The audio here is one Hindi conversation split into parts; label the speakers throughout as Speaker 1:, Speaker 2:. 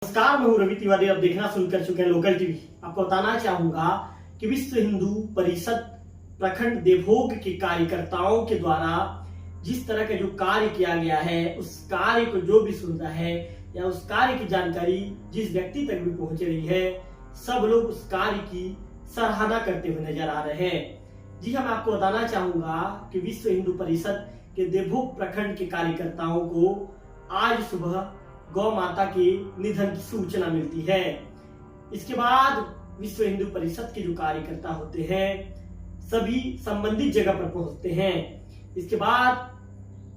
Speaker 1: नमस्कार, मैं हूं रवि तिवारी। अब देखना शुरू कर चुके हैं लोकल टीवी। आपको बताना चाहूंगा कि विश्व हिंदू परिषद प्रखंड देवभोग के कार्यकर्ताओं के द्वारा जिस तरह का जो कार्य किया गया है, उस कार्य को जो भी सुनता है या उस कार्य की जानकारी जिस व्यक्ति तक भी पहुंच रही है, सब लोग उस कार्य की सराहना करते हुए नजर आ रहे हैं। जी हाँ, मैं आपको बताना चाहूंगा कि विश्व हिंदू परिषद के देवभोग प्रखंड के कार्यकर्ताओं को आज सुबह गौ माता के निधन की सूचना मिलती है। इसके बाद विश्व हिंदू परिषद के जो कार्यकर्ता होते हैं सभी संबंधित जगह पर पहुंचते हैं। इसके बाद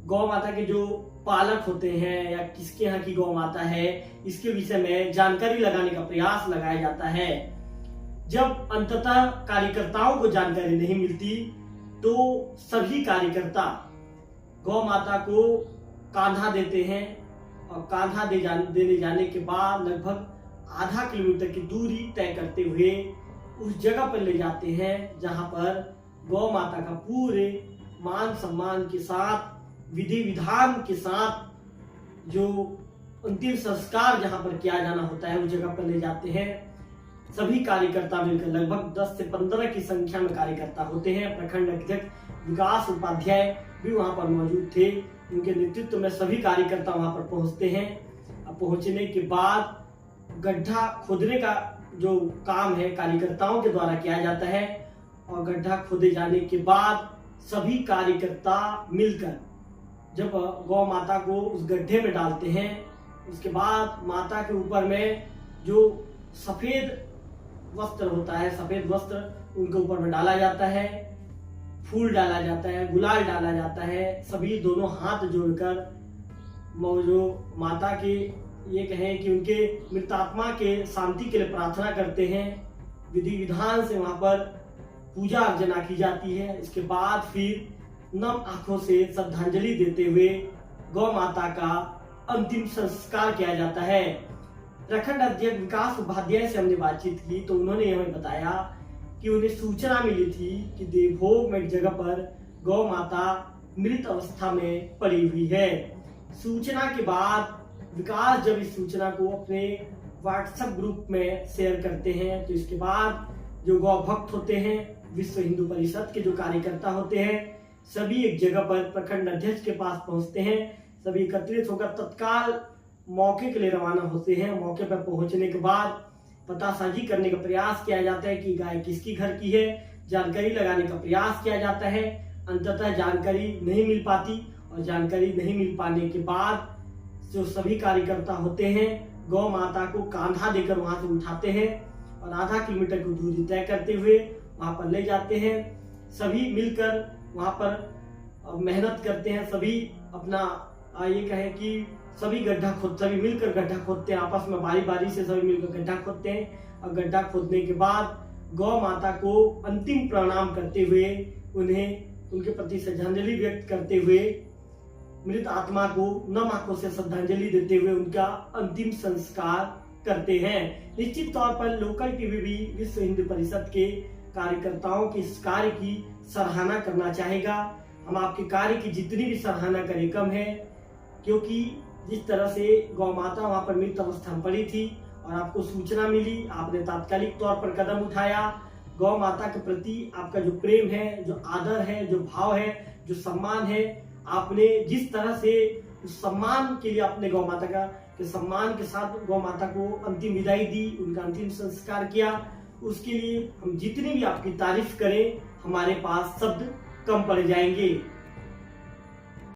Speaker 1: गौ माता के जो पालक होते हैं या किसके यहाँ की गौ माता है, इसके विषय में जानकारी लगाने का प्रयास लगाया जाता है। जब अंततः कार्यकर्ताओं को जानकारी नहीं मिलती तो सभी कार्यकर्ता गौ माता को कांधा देते हैं और कांधा देने जाने के बाद लगभग आधा किलोमीटर की दूरी तय करते हुए उस जगह पर ले जाते हैं जहां पर गौ माता का पूरे मान सम्मान के साथ, विधि विधान के साथ जो अंतिम संस्कार जहां पर किया जाना होता है उस जगह पर ले जाते हैं। सभी कार्यकर्ता मिलकर लगभग 10 से 15 की संख्या में कार्यकर्ता होते हैं। प्रखंड अध्यक्ष विकास उपाध्याय भी वहां पर मौजूद थे। उनके नेतृत्व में सभी कार्यकर्ता वहां पर पहुंचते हैं। अब पहुंचने के बाद गड्ढा खोदने का जो काम है कार्यकर्ताओं के द्वारा किया जाता है और गड्ढा खोदे जाने के बाद सभी कार्यकर्ता मिलकर जब गौ माता को उस गड्ढे में डालते हैं, उसके बाद माता के ऊपर में जो सफेद वस्त्र होता है, सफेद वस्त्र उनके ऊपर में डाला जाता है, फूल डाला जाता है, गुलाल डाला जाता है। सभी दोनों हाथ जोड़कर जो माता के ये कहें कि उनके मृतात्मा के शांति के लिए प्रार्थना करते हैं। विधि विधान से वहां पर पूजा अर्चना की जाती है। इसके बाद फिर नम आंखों से श्रद्धांजलि देते हुए गौ माता का अंतिम संस्कार किया जाता है। प्रखंड अध्यक्ष विकास उपाध्याय से हमने बातचीत की तो उन्होंने हमें बताया कि उन्हें सूचना मिली थी कि देवभोग में एक जगह पर गौ माता मृत अवस्था में पड़ी हुई है। सूचना के बाद विकास जब इस सूचना को अपने व्हाट्सएप ग्रुप में शेयर करते हैं तो इसके बाद जो गौ भक्त होते हैं, विश्व हिंदू परिषद के जो कार्यकर्ता होते हैं, सभी एक जगह पर प्रखंड अध्यक्ष के पास पहुंचते हैं। सभी एकत्रित होकर तत्काल मौके के लिए रवाना होते हैं। मौके पर पहुंचने के बाद पतासाजी करने का प्रयास किया जाता है कि गाय किसकी घर की है, जानकारी लगाने का प्रयास किया जाता है। अंततः जानकारी नहीं मिल पाती और जानकारी नहीं मिल पाने के बाद जो सभी कार्यकर्ता होते हैं गौ माता को कांधा देकर वहां से उठाते हैं और आधा किलोमीटर की दूरी तय करते हुए वहां पर ले जाते हैं। सभी मिलकर वहां पर मेहनत करते हैं। सभी अपना ये कहें कि सभी सभी मिलकर गड्ढा खोदते हैं। आपस में बारी बारी से सभी मिलकर गड्ढा खोदते हैं और गड्ढा खोदने के बाद गौ माता को अंतिम प्रणाम करते हुए उन्हें उनके प्रति श्रद्धांजलि व्यक्त करते हुए मृत आत्मा को नम आंखों से श्रद्धांजलि देते हुए उनका अंतिम संस्कार करते हैं। निश्चित तौर पर लोकल टीवी भी विश्व हिंदू परिषद के कार्यकर्ताओं के इस कार्य की सराहना करना चाहेगा। हम आपके कार्य की जितनी भी सराहना करें कम है, क्योंकि जिस तरह से गौ माता वहां पर मृत अवस्था में पड़ी थी और आपको सूचना मिली, आपने तात्कालिक तौर पर कदम उठाया। गौ माता के प्रति आपका जो प्रेम है, जो आदर है, जो भाव है, जो सम्मान है, आपने जिस तरह से उस सम्मान के लिए अपने गौ माता के सम्मान के साथ गौ माता को अंतिम विदाई दी, उनका अंतिम संस्कार किया, उसके लिए हम जितनी भी आपकी तारीफ करें हमारे पास शब्द कम पड़ जाएंगे।